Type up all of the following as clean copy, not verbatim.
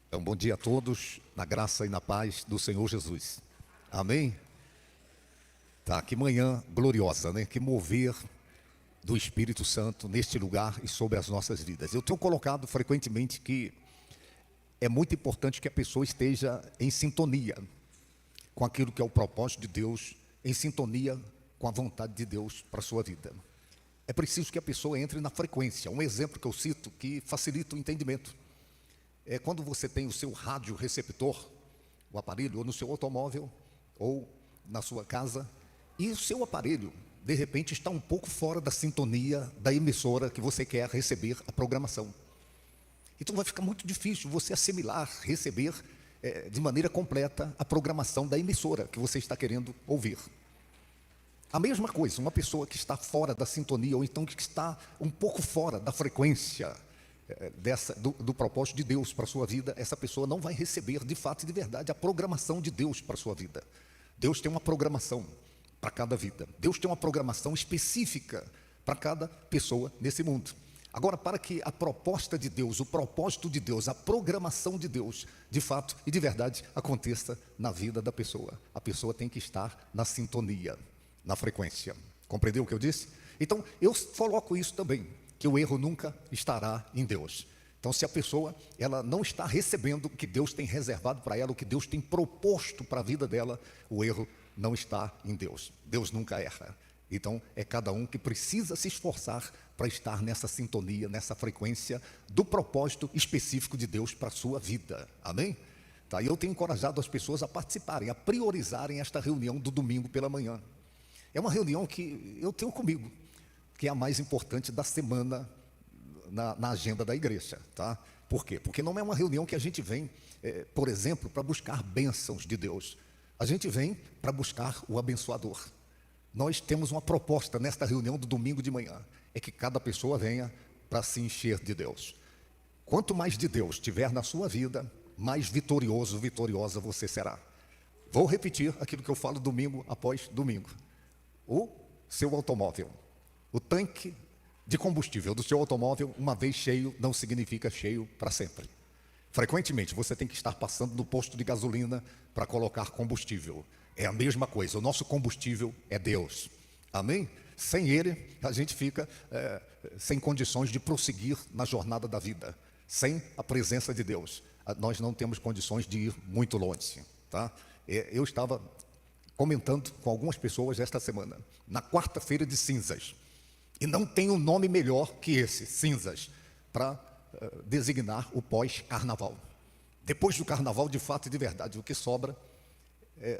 Então, bom dia a todos, na graça e na paz do Senhor Jesus. Amém? Tá, que manhã gloriosa, né? Que mover do Espírito Santo neste lugar e sobre as nossas vidas. Eu tenho colocado frequentemente que é muito importante que a pessoa esteja em sintonia com aquilo que é o propósito de Deus, em sintonia com a vontade de Deus para a sua vida. É preciso que a pessoa entre na frequência. Um exemplo que eu cito que facilita o entendimento é quando você tem o seu rádio receptor, o aparelho, ou no seu automóvel, ou na sua casa, e o seu aparelho, de repente, está um pouco fora da sintonia da emissora que você quer receber a programação. Então vai ficar muito difícil você assimilar, receber de maneira completa a programação da emissora que você está querendo ouvir. A mesma coisa, uma pessoa que está fora da sintonia, ou então que está um pouco fora da frequência do propósito de Deus para a sua vida, essa pessoa não vai receber de fato e de verdade a programação de Deus para a sua vida. Deus tem uma programação para cada vida. Deus tem uma programação específica para cada pessoa nesse mundo. Agora, para que a proposta de Deus, o propósito de Deus, a programação de Deus, de fato e de verdade, aconteça na vida da pessoa, a pessoa tem que estar na sintonia, na frequência. Compreendeu o que eu disse? Então, eu coloco isso também, que o erro nunca estará em Deus. Então, se a pessoa ela não está recebendo o que Deus tem reservado para ela, o que Deus tem proposto para a vida dela, o erro não está em Deus. Deus nunca erra. Então, é cada um que precisa se esforçar para estar nessa sintonia, nessa frequência do propósito específico de Deus para a sua vida. Amém? Tá, e eu tenho encorajado as pessoas a participarem, a priorizarem esta reunião do domingo pela manhã. É uma reunião que eu tenho comigo, que é a mais importante da semana na agenda da igreja, tá? Por quê? Porque não é uma reunião que a gente vem, por exemplo, para buscar bênçãos de Deus. A gente vem para buscar o abençoador. Nós temos uma proposta nesta reunião do domingo de manhã, é que cada pessoa venha para se encher de Deus. Quanto mais de Deus tiver na sua vida, mais vitorioso, vitoriosa você será. Vou repetir aquilo que eu falo domingo após domingo. O seu automóvel, o tanque de combustível do seu automóvel, uma vez cheio, não significa cheio para sempre. Frequentemente, você tem que estar passando no posto de gasolina para colocar combustível. É a mesma coisa, o nosso combustível é Deus. Amém? Sem Ele, a gente fica sem condições de prosseguir na jornada da vida. Sem a presença de Deus, nós não temos condições de ir muito longe. Tá? Eu estava comentando com algumas pessoas esta semana, na quarta-feira de cinzas. E não tem um nome melhor que esse, cinzas, para designar o pós-carnaval. Depois do carnaval, de fato e de verdade, o que sobra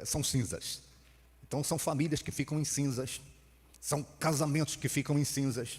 são cinzas. Então são famílias que ficam em cinzas, são casamentos que ficam em cinzas,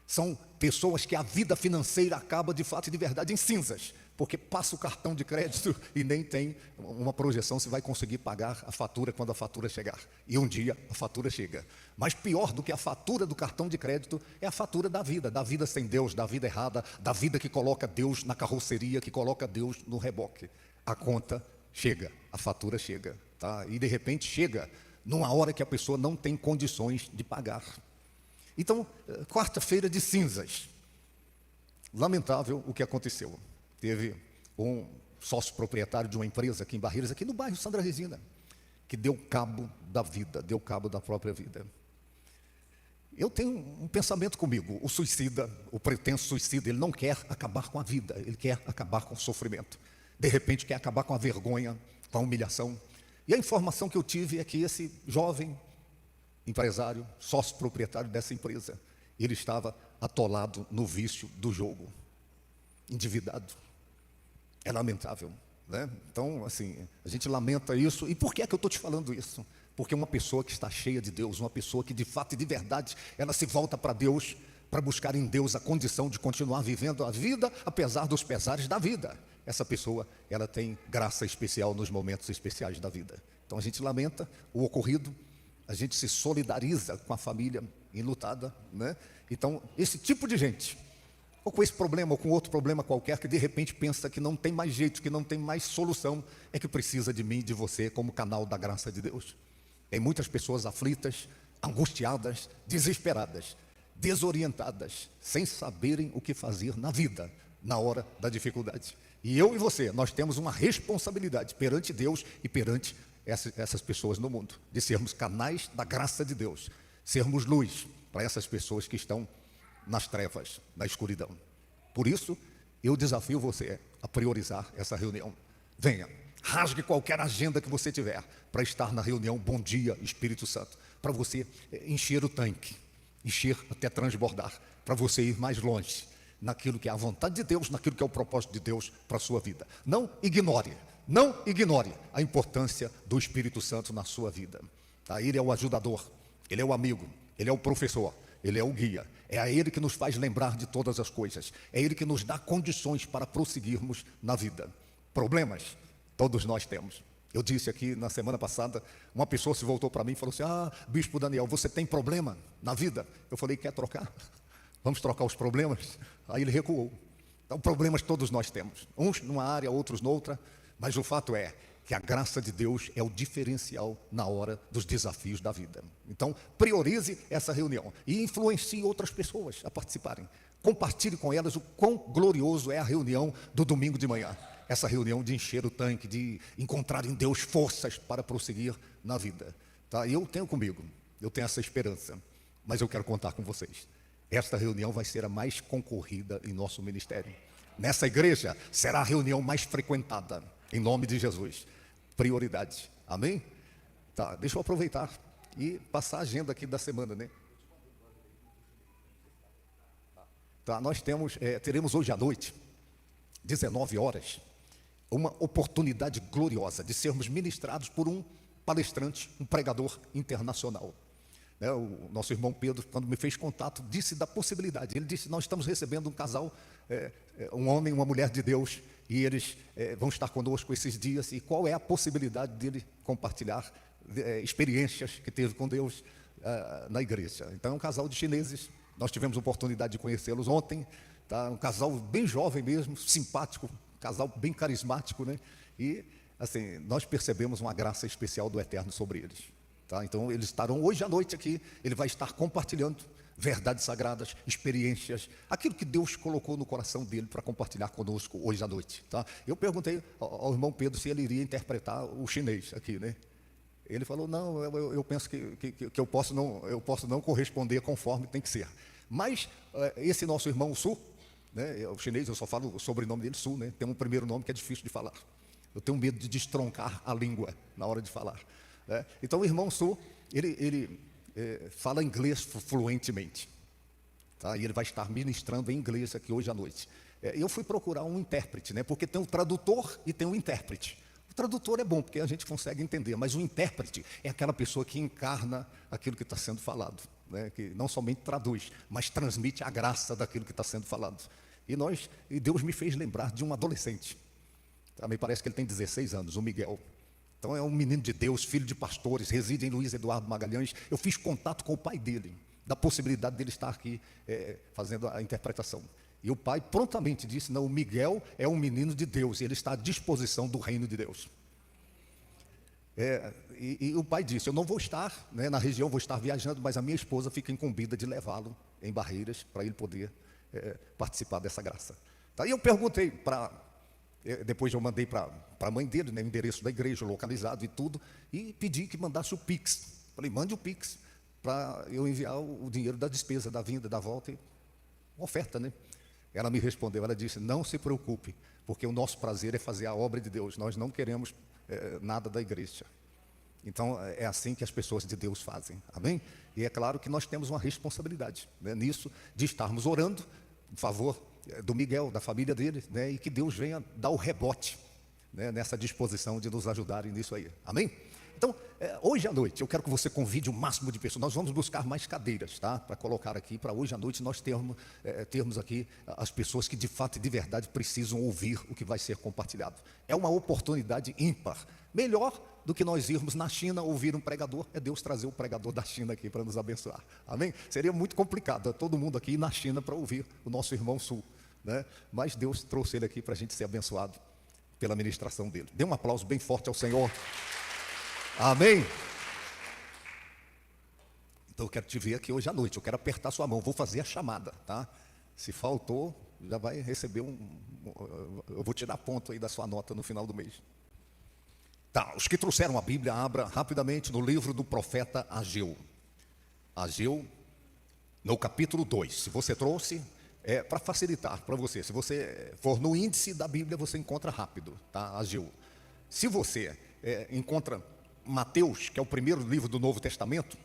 são pessoas que a vida financeira acaba de fato e de verdade em cinzas, porque passa o cartão de crédito e nem tem uma projeção se vai conseguir pagar a fatura quando a fatura chegar. E um dia a fatura chega. Mas pior do que a fatura do cartão de crédito é a fatura da vida sem Deus, da vida errada, da vida que coloca Deus na carroceria, que coloca Deus no reboque. A conta chega, a fatura chega, tá? E de repente chega numa hora que a pessoa não tem condições de pagar. Então, quarta-feira de cinzas. Lamentável o que aconteceu. Teve um sócio proprietário de uma empresa aqui em Barreiras, aqui no bairro Sandra Resina, que deu cabo da vida, deu cabo da própria vida. Eu tenho um pensamento comigo, o suicida, o pretenso suicida, ele não quer acabar com a vida, ele quer acabar com o sofrimento. De repente quer acabar com a vergonha, com a humilhação. E a informação que eu tive é que esse jovem empresário, sócio proprietário dessa empresa, ele estava atolado no vício do jogo, endividado. É lamentável, né? Então, assim, a gente lamenta isso. E por que é que eu estou te falando isso? Porque uma pessoa que está cheia de Deus, uma pessoa que de fato e de verdade, ela se volta para Deus, para buscar em Deus a condição de continuar vivendo a vida, apesar dos pesares da vida. Essa pessoa, ela tem graça especial nos momentos especiais da vida. Então, a gente lamenta o ocorrido, a gente se solidariza com a família enlutada, né? Então, esse tipo de gente, ou com esse problema, ou com outro problema qualquer, que de repente pensa que não tem mais jeito, que não tem mais solução, é que precisa de mim e de você como canal da graça de Deus. Tem muitas pessoas aflitas, angustiadas, desesperadas, desorientadas, sem saberem o que fazer na vida, na hora da dificuldade. E eu e você, nós temos uma responsabilidade perante Deus e perante essas pessoas no mundo, de sermos canais da graça de Deus, sermos luz para essas pessoas que estão nas trevas, na escuridão. Por isso, eu desafio você a priorizar essa reunião. Venha, rasgue qualquer agenda que você tiver para estar na reunião Bom Dia Espírito Santo, para você encher o tanque, encher até transbordar, para você ir mais longe naquilo que é a vontade de Deus, naquilo que é o propósito de Deus para a sua vida. Não ignore a importância do Espírito Santo na sua vida. Tá? Ele é o ajudador, ele é o amigo, ele é o professor, ele é o guia. É a ele que nos faz lembrar de todas as coisas. É ele que nos dá condições para prosseguirmos na vida. Problemas, todos nós temos. Eu disse aqui na semana passada, uma pessoa se voltou para mim e falou assim: Bispo Daniel, você tem problema na vida? Eu falei: quer trocar? Vamos trocar os problemas? Aí ele recuou. Então, problemas todos nós temos. Uns numa área, outros noutra. Mas o fato é que a graça de Deus é o diferencial na hora dos desafios da vida. Então, priorize essa reunião e influencie outras pessoas a participarem. Compartilhe com elas o quão glorioso é a reunião do domingo de manhã. Essa reunião de encher o tanque, de encontrar em Deus forças para prosseguir na vida. Tá? Eu tenho comigo, eu tenho essa esperança, mas eu quero contar com vocês. Esta reunião vai ser a mais concorrida em nosso ministério. Nessa igreja será a reunião mais frequentada, em nome de Jesus. Prioridade, amém? Tá, deixa eu aproveitar e passar a agenda aqui da semana, né? Tá, nós teremos hoje à noite, 19 horas, uma oportunidade gloriosa de sermos ministrados por um palestrante, um pregador internacional. O nosso irmão Pedro, quando me fez contato, disse da possibilidade. Ele disse: nós estamos recebendo um casal, um homem e uma mulher de Deus, e eles vão estar conosco esses dias, e qual é a possibilidade dele compartilhar experiências que teve com Deus na igreja. Então é um casal de chineses, nós tivemos a oportunidade de conhecê-los ontem, tá? Um casal bem jovem mesmo, simpático, um casal bem carismático, né? E assim, nós percebemos uma graça especial do Eterno sobre eles. Tá? Então eles estarão hoje à noite aqui, ele vai estar compartilhando verdades sagradas, experiências, aquilo que Deus colocou no coração dele para compartilhar conosco hoje à noite. Tá? Eu perguntei ao irmão Pedro se ele iria interpretar o chinês aqui, né? Ele falou: não, eu penso que eu posso não corresponder conforme tem que ser. Mas esse nosso irmão Su, né, o chinês, eu só falo o sobrenome dele, Su, né? Tem um primeiro nome que é difícil de falar. Eu tenho medo de destroncar a língua na hora de falar. Então o irmão Su, ele fala inglês fluentemente, tá? E ele vai estar ministrando em inglês aqui hoje à noite. Eu fui procurar um intérprete, né? Porque tem o tradutor e tem o intérprete. O tradutor é bom porque a gente consegue entender, mas o intérprete é aquela pessoa que encarna aquilo que está sendo falado, né? Que não somente traduz, mas transmite a graça daquilo que está sendo falado. E Deus me fez lembrar de um adolescente, tá? Me parece que ele tem 16 anos, o Miguel. Então é um menino de Deus, filho de pastores, reside em Luiz Eduardo Magalhães. Eu fiz contato com o pai dele, da possibilidade dele estar aqui fazendo a interpretação. E o pai prontamente disse: não, o Miguel é um menino de Deus, e ele está à disposição do reino de Deus. E o pai disse: eu não vou estar, né, na região, vou estar viajando, mas a minha esposa fica incumbida de levá-lo em Barreiras, para ele poder participar dessa graça. Tá? E eu perguntei depois eu mandei para a mãe dele, né, o endereço da igreja, localizado e tudo, e pedi que mandasse o Pix. Falei: mande o Pix, para eu enviar o dinheiro da despesa, da vinda, da volta, e uma oferta, né? Ela me respondeu, ela disse: não se preocupe, porque o nosso prazer é fazer a obra de Deus, nós não queremos nada da igreja. Então é assim que as pessoas de Deus fazem, amém? E é claro que nós temos uma responsabilidade, né, nisso, de estarmos orando em favor do Miguel, da família dele, né, e que Deus venha dar o rebote, né, nessa disposição de nos ajudarem nisso aí, amém? Então, hoje à noite, eu quero que você convide o máximo de pessoas. Nós vamos buscar mais cadeiras, tá? Para colocar aqui, para hoje à noite nós termos aqui as pessoas que de fato e de verdade precisam ouvir o que vai ser compartilhado. É uma oportunidade ímpar. Melhor do que nós irmos na China ouvir um pregador, é Deus trazer o pregador da China aqui para nos abençoar, amém? Seria muito complicado todo mundo aqui ir na China para ouvir o nosso irmão Sul, né? Mas Deus trouxe ele aqui para a gente ser abençoado pela ministração dele. Dê um aplauso bem forte ao Senhor. Amém? Então eu quero te ver aqui hoje à noite. Eu quero apertar sua mão, vou fazer a chamada, tá? Se faltou, Já vai receber eu vou tirar ponto aí da sua nota no final do mês. Tá, os que trouxeram a Bíblia, abra rapidamente no livro do profeta Ageu. Ageu, no capítulo 2. Se você trouxe, para facilitar para você. Se você for no índice da Bíblia, você encontra rápido, tá? Ageu. Se você encontra Mateus, que é o primeiro livro do Novo Testamento,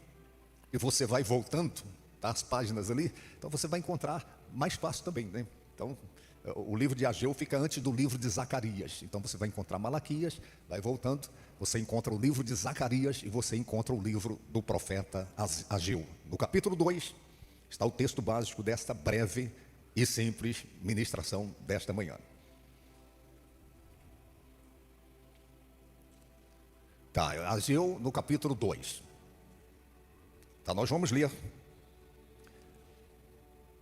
e você vai voltando, tá, as páginas ali, então você vai encontrar mais fácil também, né? Então, o livro de Ageu fica antes do livro de Zacarias. Então você vai encontrar Malaquias, vai voltando, você encontra o livro de Zacarias e você encontra o livro do profeta Ageu. No capítulo 2 está o texto básico desta breve e simples ministração desta manhã. Tá, Ageu no capítulo 2. Tá, nós vamos ler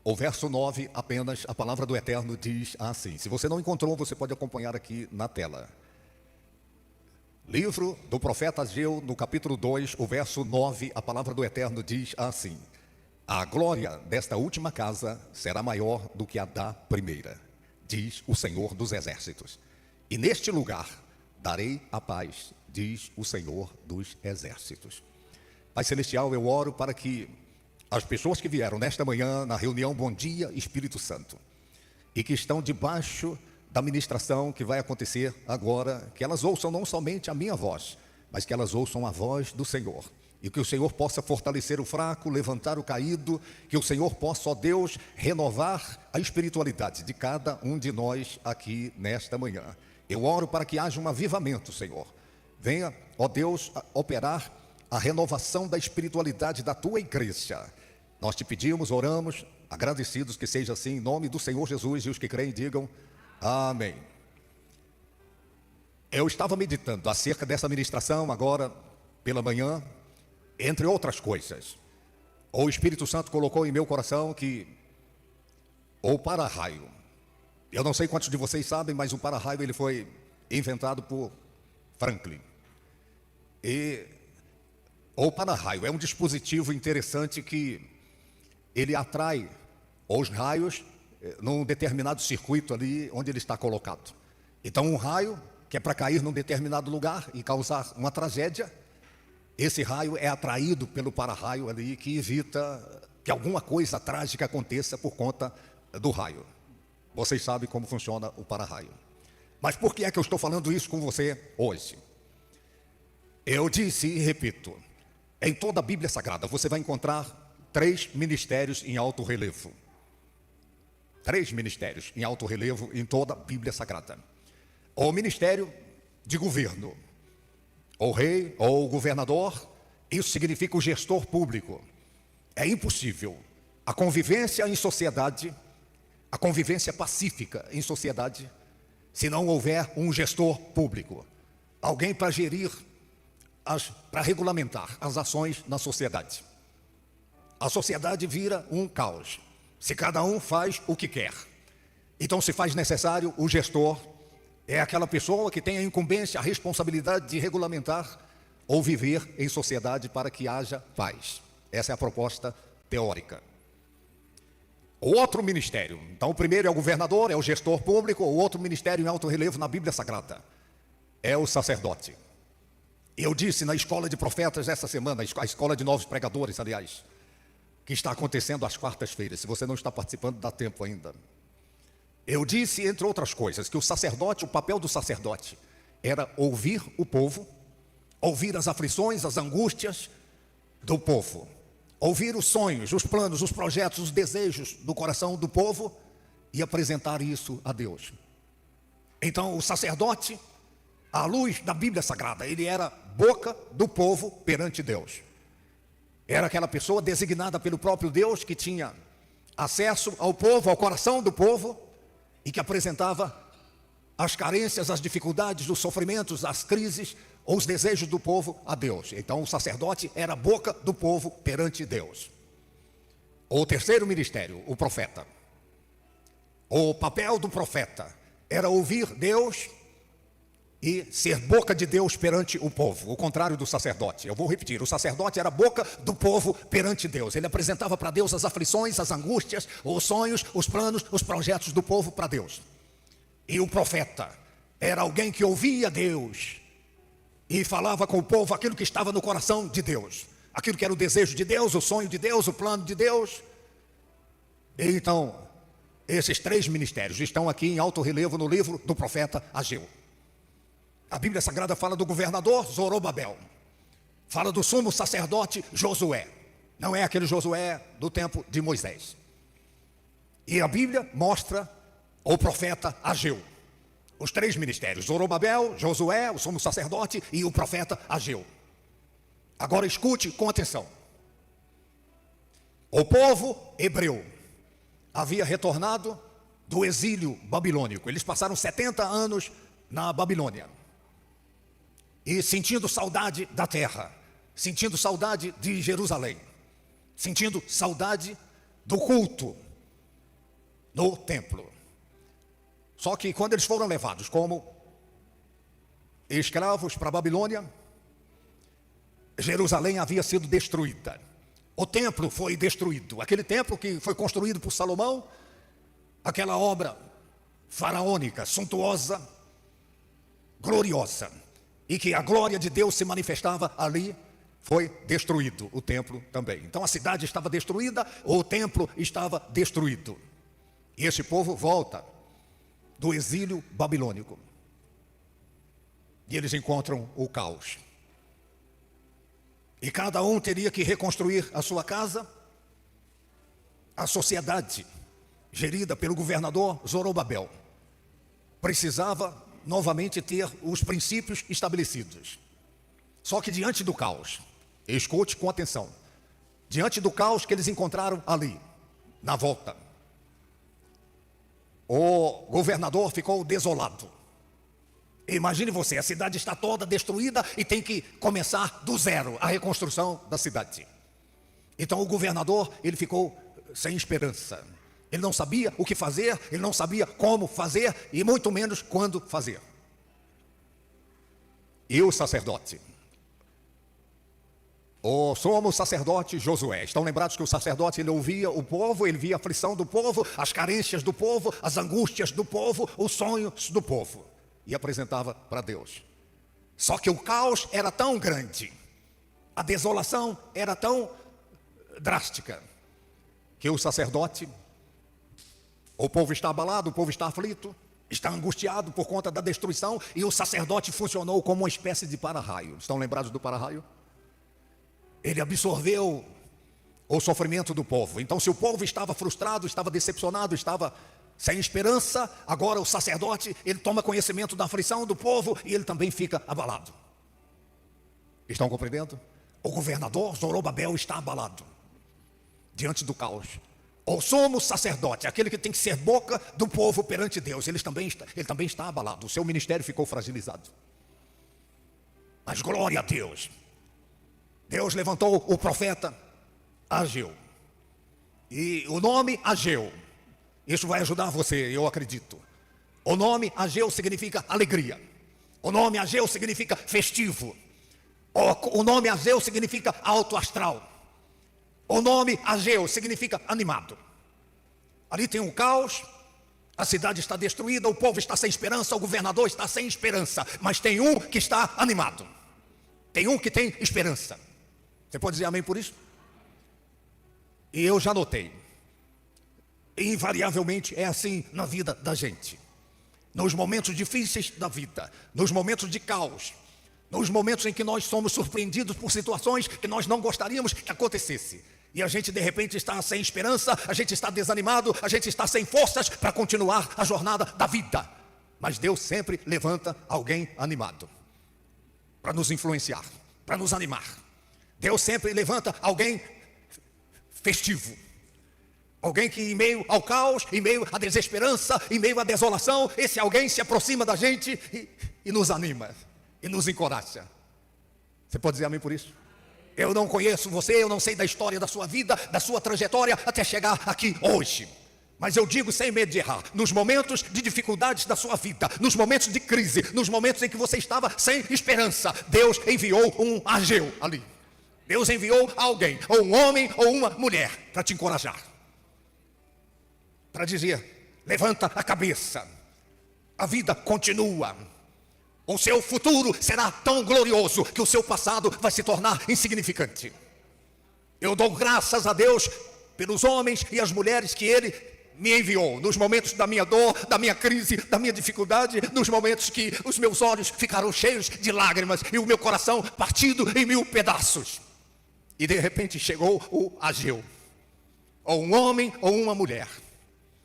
o verso 9 apenas. A palavra do Eterno diz assim. Se você não encontrou, você pode acompanhar aqui na tela. Livro do profeta Ageu, no capítulo 2, o verso 9, a palavra do Eterno diz assim: a glória desta última casa será maior do que a da primeira, diz o Senhor dos Exércitos. E neste lugar darei a paz, diz o Senhor dos Exércitos. Pai Celestial, eu oro para que as pessoas que vieram nesta manhã na reunião Bom Dia Espírito Santo e que estão debaixo da ministração que vai acontecer agora, que elas ouçam não somente a minha voz, mas que elas ouçam a voz do Senhor. E que o Senhor possa fortalecer o fraco, levantar o caído, que o Senhor possa, ó Deus, renovar a espiritualidade de cada um de nós aqui nesta manhã. Eu oro para que haja um avivamento, Senhor. Venha, ó Deus, operar a renovação da espiritualidade da tua igreja. Nós te pedimos, oramos, agradecidos que seja assim, em nome do Senhor Jesus, e os que creem digam amém. Eu estava meditando acerca dessa ministração agora pela manhã, entre outras coisas. O Espírito Santo colocou em meu coração que o para-raio, eu não sei quantos de vocês sabem, mas o para-raio ele foi inventado por Franklin. E o para-raio é um dispositivo interessante que ele atrai os raios num determinado circuito ali onde ele está colocado. Então um raio que é para cair num determinado lugar e causar uma tragédia, esse raio é atraído pelo para-raio ali, que evita que alguma coisa trágica aconteça por conta do raio. Vocês sabem como funciona o para-raio. Mas por que é que eu estou falando isso com você hoje? Eu disse e repito, em toda a Bíblia Sagrada você vai encontrar 3 ministérios em alto relevo. 3 ministérios em alto relevo em toda a Bíblia Sagrada. O ministério de governo, o rei ou o governador, isso significa o gestor público. É impossível a convivência em sociedade, a convivência pacífica em sociedade, se não houver um gestor público, alguém para gerir, para regulamentar as ações na sociedade. A sociedade vira um caos, se cada um faz o que quer. Então se faz necessário o gestor, é aquela pessoa que tem a incumbência, a responsabilidade de regulamentar ou viver em sociedade para que haja paz. Essa é a proposta teórica. O outro ministério, então o primeiro é o governador, é o gestor público. O outro ministério em alto relevo na Bíblia Sagrada é o sacerdote. Eu disse na escola de profetas essa semana, a escola de novos pregadores, aliás, que está acontecendo às quartas-feiras. Se você não está participando, dá tempo ainda. Eu disse, entre outras coisas, que o sacerdote, o papel do sacerdote era ouvir o povo, ouvir as aflições, as angústias do povo, ouvir os sonhos, os planos, os projetos, os desejos do coração do povo e apresentar isso a Deus. Então o sacerdote, à luz da Bíblia Sagrada, ele era boca do povo perante Deus. Era aquela pessoa designada pelo próprio Deus que tinha acesso ao povo, ao coração do povo, e que apresentava as carências, as dificuldades, os sofrimentos, as crises ou os desejos do povo a Deus. Então o sacerdote era a boca do povo perante Deus. O terceiro ministério, o profeta. O papel do profeta era ouvir Deus e ser boca de Deus perante o povo, o contrário do sacerdote. Eu vou repetir, o sacerdote era a boca do povo perante Deus. Ele apresentava para Deus as aflições, as angústias, os sonhos, os planos, os projetos do povo para Deus. E o profeta era alguém que ouvia Deus e falava com o povo aquilo que estava no coração de Deus, aquilo que era o desejo de Deus, o sonho de Deus, o plano de Deus. E então, esses 3 ministérios estão aqui em alto relevo no livro do profeta Ageu. A Bíblia Sagrada fala do governador Zorobabel, fala do sumo sacerdote Josué. Não é aquele Josué do tempo de Moisés. E a Bíblia mostra o profeta Ageu. Os 3 ministérios, Zorobabel, Josué, o sumo sacerdote e o profeta Ageu. Agora escute com atenção. O povo hebreu havia retornado do exílio babilônico. Eles passaram 70 anos na Babilônia. E sentindo saudade da terra, sentindo saudade de Jerusalém, sentindo saudade do culto no templo. Só que quando eles foram levados como escravos para a Babilônia, Jerusalém havia sido destruída. O templo foi destruído. Aquele templo que foi construído por Salomão, aquela obra faraônica, suntuosa, gloriosa, e que a glória de Deus se manifestava ali, foi destruído o templo também. Então a cidade estava destruída, o templo estava destruído. E esse povo volta do exílio babilônico. E eles encontram o caos. E cada um teria que reconstruir a sua casa. A sociedade, gerida pelo governador Zorobabel, precisava novamente ter os princípios estabelecidos. Só que diante do caos, escute com atenção, diante do caos que eles encontraram ali, na volta, o governador ficou desolado. Imagine você, a cidade está toda destruída e tem que começar do zero a reconstrução da cidade. Então o governador, ele ficou sem esperança. Ele não sabia o que fazer, ele não sabia como fazer e muito menos quando fazer. E o sacerdote, o sumo sacerdote Josué, estão lembrados que o sacerdote, ele ouvia o povo, ele via a aflição do povo, as carências do povo, as angústias do povo, os sonhos do povo, e apresentava para Deus. Só que o caos era tão grande, a desolação era tão drástica, que o sacerdote, o povo está abalado, o povo está aflito, está angustiado por conta da destruição, e o sacerdote funcionou como uma espécie de para-raio. Estão lembrados do para-raio? Ele absorveu o sofrimento do povo. Então, se o povo estava frustrado, estava decepcionado, estava sem esperança, agora o sacerdote, ele toma conhecimento da aflição do povo e ele também fica abalado. Estão compreendendo? O governador Zorobabel está abalado diante do caos. O sumo sacerdote, aquele que tem que ser boca do povo perante Deus, ele também está abalado. O seu ministério ficou fragilizado. Mas glória a Deus, Deus levantou o profeta Ageu. E o nome Ageu, isso vai ajudar você, eu acredito. O nome Ageu significa alegria. O nome Ageu significa festivo. O nome Ageu significa alto astral. O nome Ageu significa animado. Ali tem um caos, a cidade está destruída, o povo está sem esperança, o governador está sem esperança. Mas tem um que está animado. Tem um que tem esperança. Você pode dizer amém por isso? E eu já notei. Invariavelmente é assim na vida da gente. Nos momentos difíceis da vida, nos momentos de caos, nos momentos em que nós somos surpreendidos por situações que nós não gostaríamos que acontecesse. E a gente de repente está sem esperança, a gente está desanimado, a gente está sem forças para continuar a jornada da vida. Mas Deus sempre levanta alguém animado para nos influenciar, para nos animar. Deus sempre levanta alguém festivo. Alguém que em meio ao caos, em meio à desesperança, em meio à desolação, esse alguém se aproxima da gente e nos anima, e nos encoraja. Você pode dizer amém por isso? Eu não conheço você, eu não sei da história da sua vida, da sua trajetória, até chegar aqui hoje. Mas eu digo sem medo de errar, nos momentos de dificuldades da sua vida, nos momentos de crise, nos momentos em que você estava sem esperança, Deus enviou um Ageu ali. Deus enviou alguém, ou um homem ou uma mulher, para te encorajar, para dizer: levanta a cabeça, a vida continua. O seu futuro será tão glorioso que o seu passado vai se tornar insignificante. Eu dou graças a Deus pelos homens e as mulheres que Ele me enviou, nos momentos da minha dor, da minha crise, da minha dificuldade, nos momentos que os meus olhos ficaram cheios de lágrimas e o meu coração partido em 1000 pedaços. E de repente chegou o Ageu, ou um homem ou uma mulher,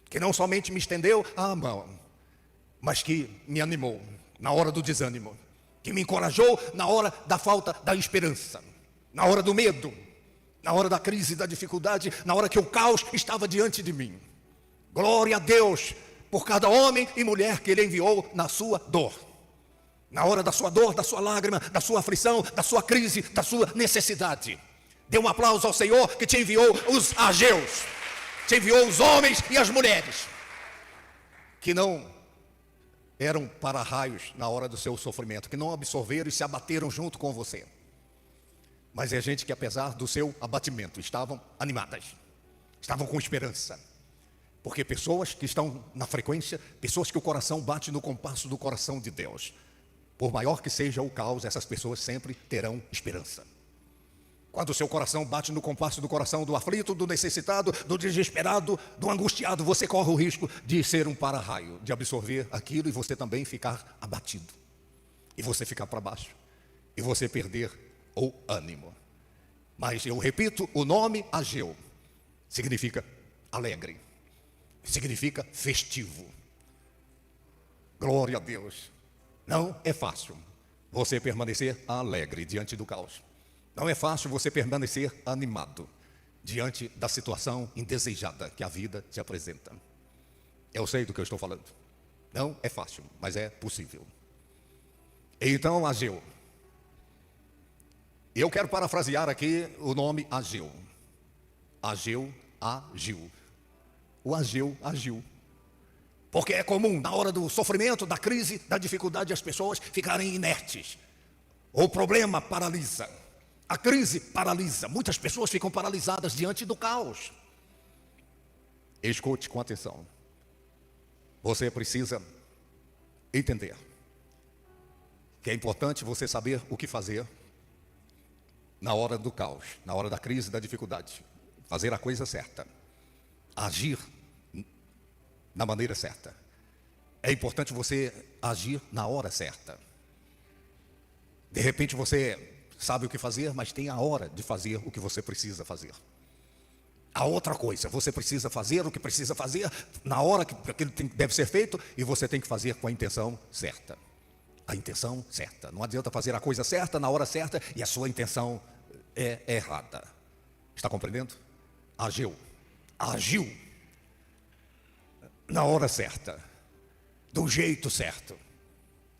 que não somente me estendeu a mão, mas que me animou na hora do desânimo, que me encorajou na hora da falta da esperança, na hora do medo, na hora da crise, da dificuldade, na hora que o caos estava diante de mim. Glória a Deus por cada homem e mulher que Ele enviou na sua dor, na hora da sua dor, da sua lágrima, da sua aflição, da sua crise, da sua necessidade. Dê um aplauso ao Senhor que te enviou os Ageus, te enviou os homens e as mulheres que não eram para-raios na hora do seu sofrimento, que não absorveram e se abateram junto com você. Mas é gente que, apesar do seu abatimento, estavam animadas, estavam com esperança. Porque pessoas que estão na frequência, pessoas que o coração bate no compasso do coração de Deus, por maior que seja o caos, essas pessoas sempre terão esperança. Quando o seu coração bate no compasso do coração do aflito, do necessitado, do desesperado, do angustiado, você corre o risco de ser um para-raio, de absorver aquilo e você também ficar abatido. E você ficar para baixo. E você perder o ânimo. Mas eu repito, o nome Ageu significa alegre. Significa festivo. Glória a Deus. Não é fácil você permanecer alegre diante do caos. Não é fácil você permanecer animado diante da situação indesejada que a vida te apresenta. Eu sei do que eu estou falando. Não é fácil, mas é possível. Então, Ageu. Eu quero parafrasear aqui o nome Ageu. Ageu agiu. O Ageu agiu. Porque é comum, na hora do sofrimento, da crise, da dificuldade, as pessoas ficarem inertes. O problema paralisa. A crise paralisa. Muitas pessoas ficam paralisadas diante do caos. Escute com atenção. Você precisa entender que é importante você saber o que fazer na hora do caos, na hora da crise, da dificuldade. Fazer a coisa certa. Agir da maneira certa. É importante você agir na hora certa. De repente você sabe o que fazer, mas tem a hora de fazer o que você precisa fazer. A outra coisa, você precisa fazer o que precisa fazer na hora que aquilo deve ser feito, e você tem que fazer com a intenção certa. A intenção certa. Não adianta fazer a coisa certa na hora certa e a sua intenção é errada. Está compreendendo? Ageu. Agiu na hora certa, do jeito certo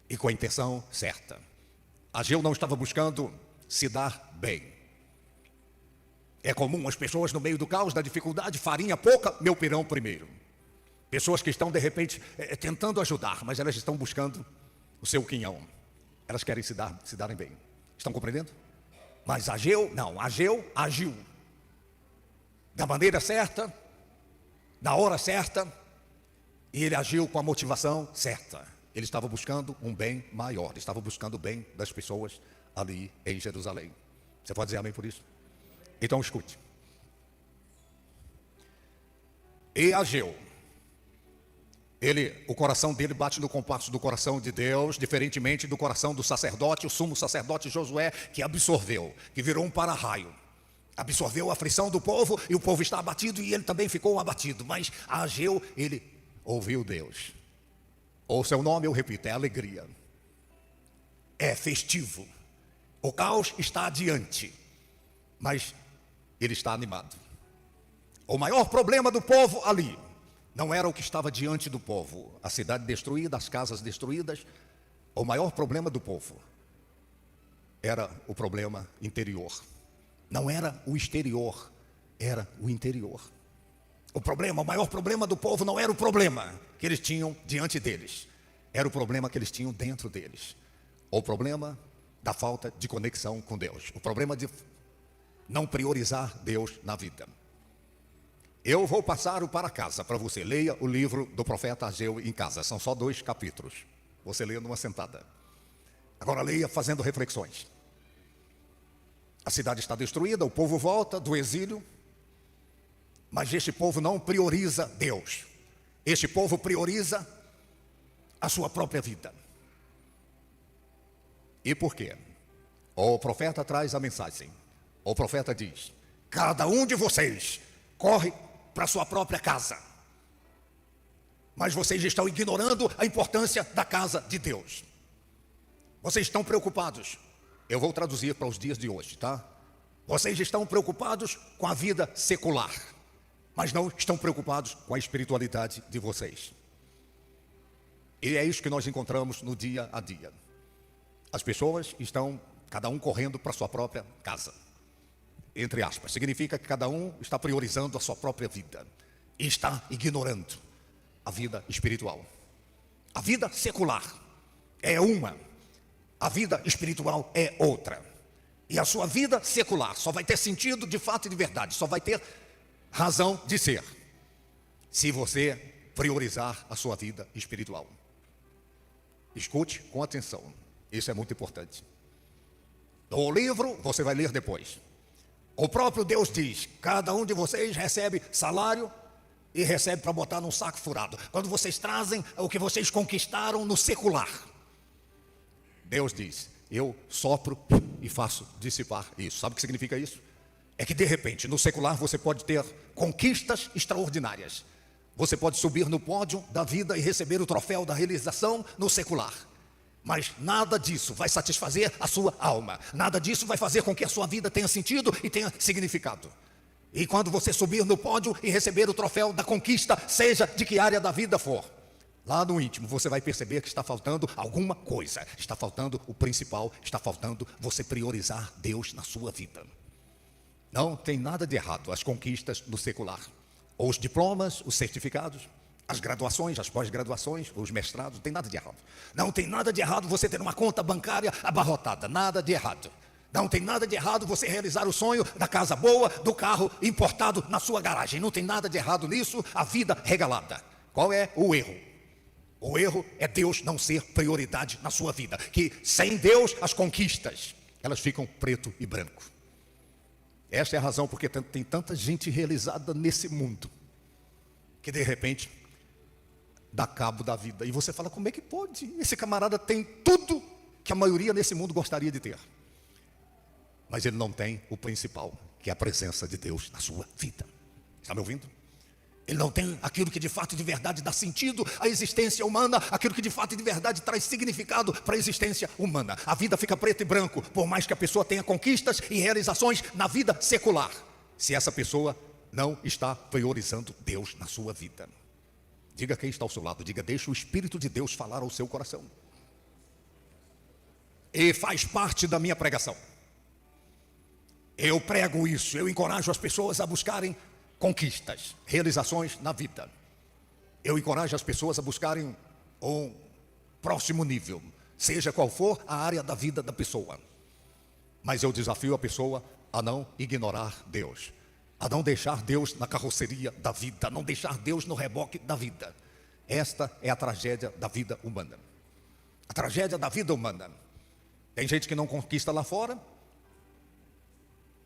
e com a intenção certa. Ageu não estava buscando se dar bem. É comum as pessoas no meio do caos, da dificuldade, farinha pouca, meu pirão primeiro. Pessoas que estão de repente tentando ajudar, mas elas estão buscando o seu quinhão. Elas querem se darem bem. Estão compreendendo? Mas Ageu, não, Ageu agiu da maneira certa, na hora certa, e ele agiu com a motivação certa. Ele estava buscando um bem maior, estava buscando o bem das pessoas ali em Jerusalém. Você pode dizer amém por isso? Então escute. E Ageu, o coração dele bate no compasso do coração de Deus, diferentemente do coração do sacerdote, o sumo sacerdote Josué, que absorveu, que virou um para-raio. Absorveu a aflição do povo e o povo está abatido e ele também ficou abatido. Mas Ageu, ele ouviu Deus. O seu nome, eu repito, é alegria. É festivo. O caos está adiante, mas ele está animado. O maior problema do povo ali não era o que estava diante do povo, a cidade destruída, as casas destruídas. O maior problema do povo era o problema interior. Não era o exterior, era o interior. O maior problema do povo não era o problema que eles tinham diante deles, era o problema que eles tinham dentro deles. O problema da falta de conexão com Deus, o problema de não priorizar Deus na vida. Eu vou passar o para casa para você. Leia o livro do profeta Ageu em casa. São só 2 capítulos. Você lê numa sentada. Agora leia fazendo reflexões. A cidade está destruída, o povo volta do exílio, mas este povo não prioriza Deus. Este povo prioriza a sua própria vida. E por quê? O profeta traz a mensagem. O profeta diz: cada um de vocês corre para sua própria casa, mas vocês estão ignorando a importância da casa de Deus. Vocês estão preocupados, eu vou traduzir para os dias de hoje, tá? Vocês estão preocupados com a vida secular, mas não estão preocupados com a espiritualidade de vocês. E é isso que nós encontramos no dia a dia. As pessoas estão, cada um correndo para sua própria casa, entre aspas. Significa que cada um está priorizando a sua própria vida e está ignorando a vida espiritual. A vida secular é uma, a vida espiritual é outra. E a sua vida secular só vai ter sentido de fato e de verdade, só vai ter razão de ser, se você priorizar a sua vida espiritual. Escute com atenção, isso é muito importante. O livro você vai ler depois. O próprio Deus diz: cada um de vocês recebe salário e recebe para botar num saco furado. Quando vocês trazem o que vocês conquistaram no secular, Deus diz: eu sopro e faço dissipar isso. Sabe o que significa isso? É que de repente no secular você pode ter conquistas extraordinárias. Você pode subir no pódio da vida e receber o troféu da realização no secular. Mas nada disso vai satisfazer a sua alma. Nada disso vai fazer com que a sua vida tenha sentido e tenha significado. E quando você subir no pódio e receber o troféu da conquista, seja de que área da vida for, lá no íntimo você vai perceber que está faltando alguma coisa. Está faltando o principal, está faltando você priorizar Deus na sua vida. Não tem nada de errado as conquistas no secular, ou os diplomas, os certificados, as graduações, as pós-graduações, os mestrados, não tem nada de errado. Não tem nada de errado você ter uma conta bancária abarrotada, nada de errado. Não tem nada de errado você realizar o sonho da casa boa, do carro importado na sua garagem. Não tem nada de errado nisso, a vida regalada. Qual é o erro? O erro é Deus não ser prioridade na sua vida. Que sem Deus as conquistas, elas ficam preto e branco. Esta é a razão porque tem tanta gente realizada nesse mundo, que de repente dá cabo da vida. E você fala: como é que pode? Esse camarada tem tudo que a maioria nesse mundo gostaria de ter, mas ele não tem o principal, que é a presença de Deus na sua vida. Está me ouvindo? Ele não tem aquilo que de fato e de verdade dá sentido à existência humana, aquilo que de fato e de verdade traz significado para a existência humana. A vida fica preto e branco, por mais que a pessoa tenha conquistas e realizações na vida secular, se essa pessoa não está priorizando Deus na sua vida. Diga quem está ao seu lado, diga: deixa o Espírito de Deus falar ao seu coração. E faz parte da minha pregação. Eu prego isso, eu encorajo as pessoas a buscarem conquistas, realizações na vida. Eu encorajo as pessoas a buscarem um próximo nível, seja qual for a área da vida da pessoa. Mas eu desafio a pessoa a não ignorar Deus, a não deixar Deus na carroceria da vida, a não deixar Deus no reboque da vida. Esta é a tragédia da vida humana. A tragédia da vida humana. Tem gente que não conquista lá fora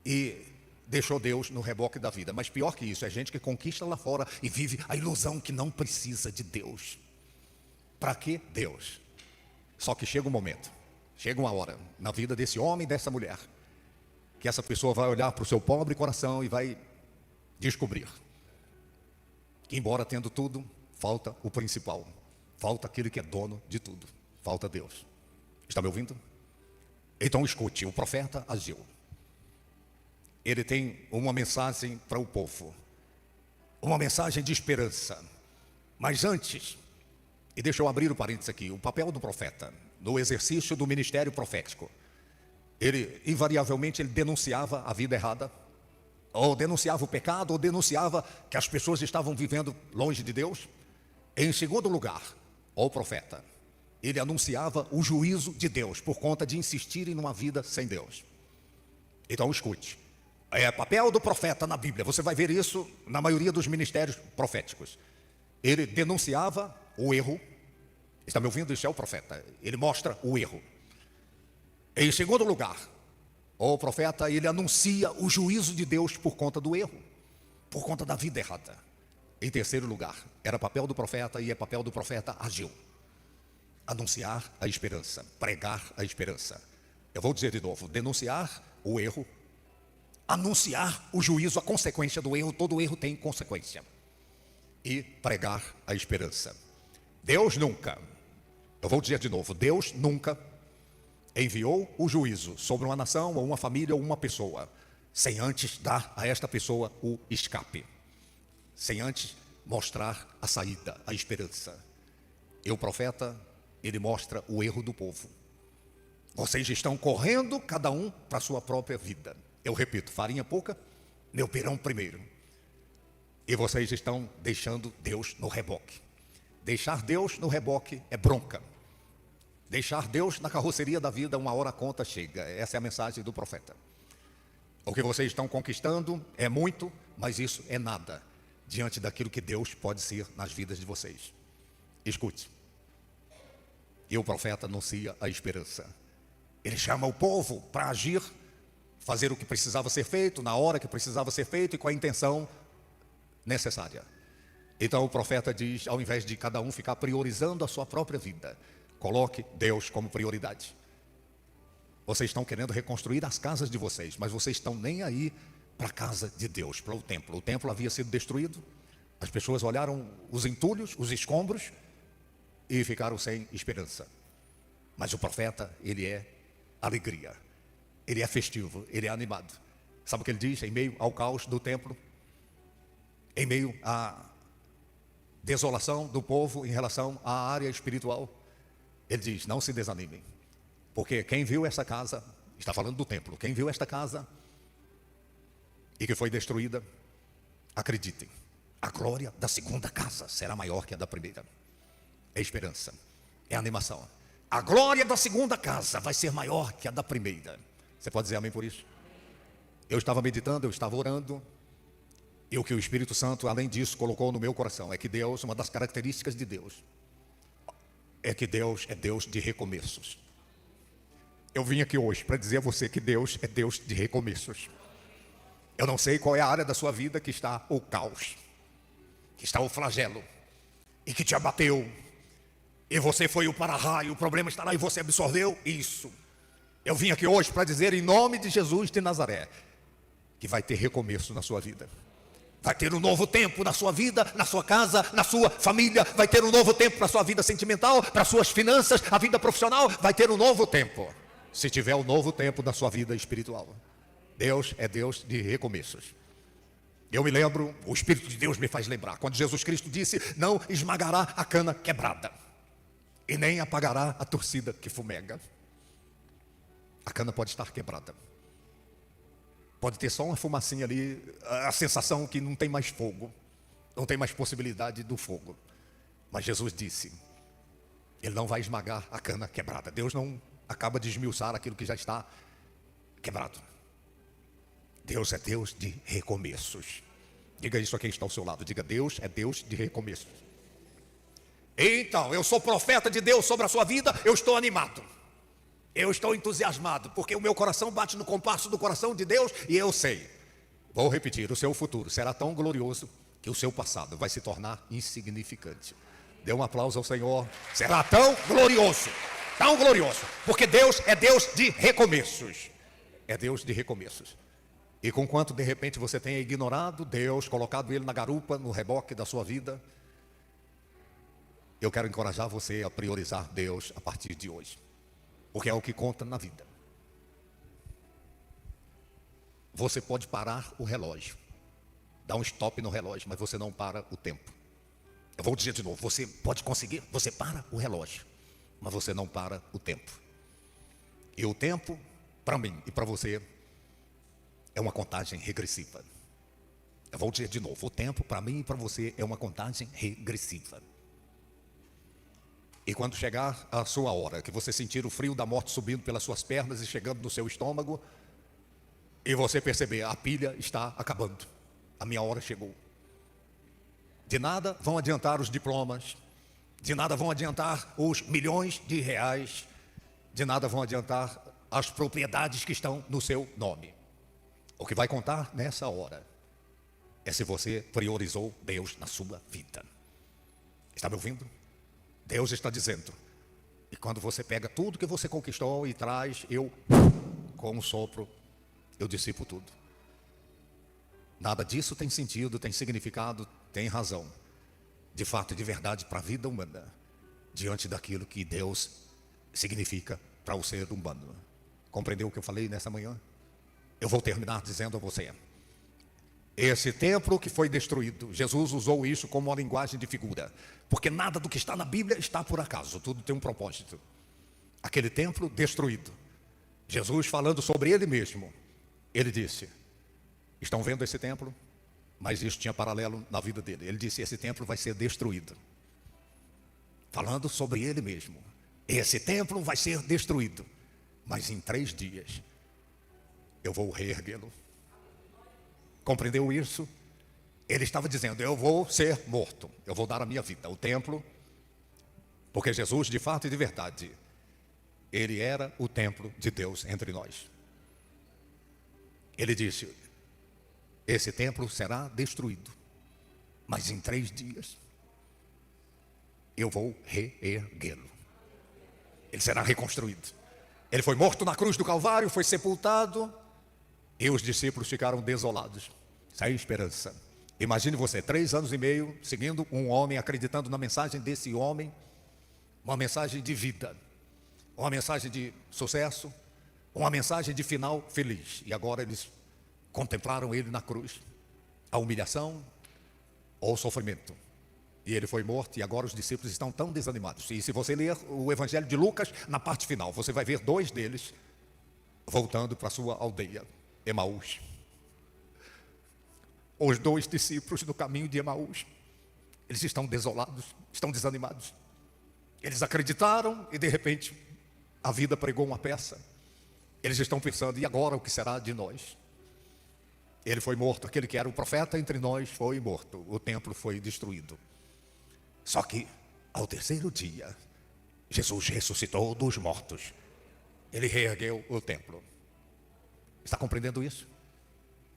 e deixou Deus no reboque da vida. Mas pior que isso, é gente que conquista lá fora e vive a ilusão que não precisa de Deus. Para que Deus? Só que chega um momento, chega uma hora na vida desse homem e dessa mulher, que essa pessoa vai olhar para o seu pobre coração e vai descobrir que, embora tendo tudo, falta o principal, falta aquele que é dono de tudo, falta Deus. Está me ouvindo? Então escute, o profeta Ageu, ele tem uma mensagem para o povo, uma mensagem de esperança. Mas antes, e deixa eu abrir o parênteses aqui, o papel do profeta no exercício do ministério profético, ele invariavelmente ele denunciava a vida errada, ou denunciava o pecado, ou denunciava que as pessoas estavam vivendo longe de Deus. Em segundo lugar, o profeta, ele anunciava o juízo de Deus por conta de insistirem numa vida sem Deus. Então escute, papel do profeta na Bíblia, você vai ver isso na maioria dos ministérios proféticos. Ele denunciava o erro. Está me ouvindo? Isso é o profeta, ele mostra o erro. Em segundo lugar, o profeta, ele anuncia o juízo de Deus por conta do erro, por conta da vida errada. Em terceiro lugar, era papel do profeta, e é papel do profeta agir, anunciar a esperança, pregar a esperança. Eu vou dizer de novo, denunciar o erro, anunciar o juízo, a consequência do erro. Todo erro tem consequência. E pregar a esperança. Deus nunca, eu vou dizer de novo, Deus nunca enviou o juízo sobre uma nação, ou uma família, ou uma pessoa, sem antes dar a esta pessoa o escape, sem antes mostrar a saída, a esperança. E o profeta, ele mostra o erro do povo. Vocês estão correndo cada um para a sua própria vida. Eu repito, farinha pouca, meu pirão primeiro. E vocês estão deixando Deus no reboque. Deixar Deus no reboque é bronca. Deixar Deus na carroceria da vida, uma hora a conta chega. Essa é a mensagem do profeta. O que vocês estão conquistando é muito, mas isso é nada diante daquilo que Deus pode ser nas vidas de vocês. Escute. E o profeta anuncia a esperança. Ele chama o povo para agir, fazer o que precisava ser feito, na hora que precisava ser feito e com a intenção necessária. Então o profeta diz, ao invés de cada um ficar priorizando a sua própria vida, coloque Deus como prioridade. Vocês estão querendo reconstruir as casas de vocês, mas vocês estão nem aí para a casa de Deus, para o templo. O templo havia sido destruído, as pessoas olharam os entulhos, os escombros e ficaram sem esperança. Mas o profeta, ele é alegria, ele é festivo, ele é animado. Sabe o que ele diz? Em meio ao caos do templo, em meio à desolação do povo em relação à área espiritual, ele diz, não se desanimem, porque quem viu essa casa, está falando do templo, quem viu esta casa e que foi destruída, acreditem, a glória da segunda casa será maior que a da primeira. É esperança, é animação. A glória da segunda casa vai ser maior que a da primeira. Você pode dizer amém por isso? Eu estava meditando, eu estava orando, e o que o Espírito Santo, além disso, colocou no meu coração é que Deus, uma das características de Deus, é que Deus é Deus de recomeços. Eu vim aqui hoje para dizer a você que Deus é Deus de recomeços. Eu não sei qual é a área da sua vida que está o caos, que está o flagelo, e que te abateu, e você foi o para-raio, o problema está lá e você absorveu isso. Eu vim aqui hoje para dizer, em nome de Jesus de Nazaré, que vai ter recomeço na sua vida. Vai ter um novo tempo na sua vida, na sua casa, na sua família. Vai ter um novo tempo para a sua vida sentimental, para as suas finanças, a vida profissional. Vai ter um novo tempo, se tiver um novo tempo na sua vida espiritual. Deus é Deus de recomeços. Eu me lembro, o Espírito de Deus me faz lembrar, quando Jesus Cristo disse, não esmagará a cana quebrada, e nem apagará a torcida que fumega. A cana pode estar quebrada. Pode ter só uma fumacinha ali, a sensação que não tem mais fogo, não tem mais possibilidade do fogo. Mas Jesus disse, Ele não vai esmagar a cana quebrada. Deus não acaba de esmiuçar aquilo que já está quebrado. Deus é Deus de recomeços. Diga isso a quem está ao seu lado, diga, Deus é Deus de recomeços. Então, eu sou profeta de Deus sobre a sua vida, eu estou animado. Eu estou entusiasmado, porque o meu coração bate no compasso do coração de Deus, e eu sei, vou repetir, o seu futuro será tão glorioso, que o seu passado vai se tornar insignificante. Dê um aplauso ao Senhor. Será tão glorioso, porque Deus é Deus de recomeços. É Deus de recomeços. E conquanto de repente você tenha ignorado Deus, colocado Ele na garupa, no reboque da sua vida, eu quero encorajar você a priorizar Deus a partir de hoje. Porque é o que conta na vida. Você pode parar o relógio, dar um stop no relógio, mas você não para o tempo. Eu vou dizer de novo, você pode conseguir, você para o relógio, mas você não para o tempo. E o tempo, para mim e para você, é uma contagem regressiva. Eu vou dizer de novo, o tempo para mim e para você é uma contagem regressiva. E quando chegar a sua hora, que você sentir o frio da morte subindo pelas suas pernas e chegando no seu estômago, e você perceber, a pilha está acabando, a minha hora chegou. De nada vão adiantar os diplomas, de nada vão adiantar os milhões de reais, de nada vão adiantar as propriedades que estão no seu nome. O que vai contar nessa hora é se você priorizou Deus na sua vida. Está me ouvindo? Deus está dizendo, e quando você pega tudo que você conquistou e traz, com um sopro, eu dissipo tudo. Nada disso tem sentido, tem significado, tem razão, de fato e de verdade, para a vida humana, diante daquilo que Deus significa para o ser humano. Compreendeu o que eu falei nessa manhã? Eu vou terminar dizendo a você, esse templo que foi destruído, Jesus usou isso como uma linguagem de figura, porque nada do que está na Bíblia está por acaso, tudo tem um propósito. Aquele templo destruído, Jesus falando sobre ele mesmo, ele disse, estão vendo esse templo? Mas isso tinha paralelo na vida dele. Ele disse, esse templo vai ser destruído. Falando sobre ele mesmo, esse templo vai ser destruído, mas em 3 dias eu vou reerguê-lo. Compreendeu isso? Ele estava dizendo, eu vou ser morto, eu vou dar a minha vida. O templo, porque Jesus de fato e de verdade, ele era o templo de Deus entre nós. Ele disse, esse templo será destruído, mas em 3 dias eu vou reerguê-lo. Ele será reconstruído. Ele foi morto na cruz do Calvário, foi sepultado, e os discípulos ficaram desolados, sem esperança. Imagine você, 3 anos e meio, seguindo um homem, acreditando na mensagem desse homem, uma mensagem de vida, uma mensagem de sucesso, uma mensagem de final feliz. E agora eles contemplaram ele na cruz, a humilhação ou o sofrimento. E ele foi morto, e agora os discípulos estão tão desanimados. E se você ler o Evangelho de Lucas, na parte final, você vai ver 2 deles voltando para a sua aldeia, Emaús. Os 2 discípulos no caminho de Emaús, eles estão desolados, estão desanimados. Eles acreditaram e de repente a vida pregou uma peça. Eles estão pensando, e agora o que será de nós? Ele foi morto, aquele que era o profeta entre nós foi morto, o templo foi destruído. Só que ao 3º dia, Jesus ressuscitou dos mortos. Ele reergueu o templo. Está compreendendo isso?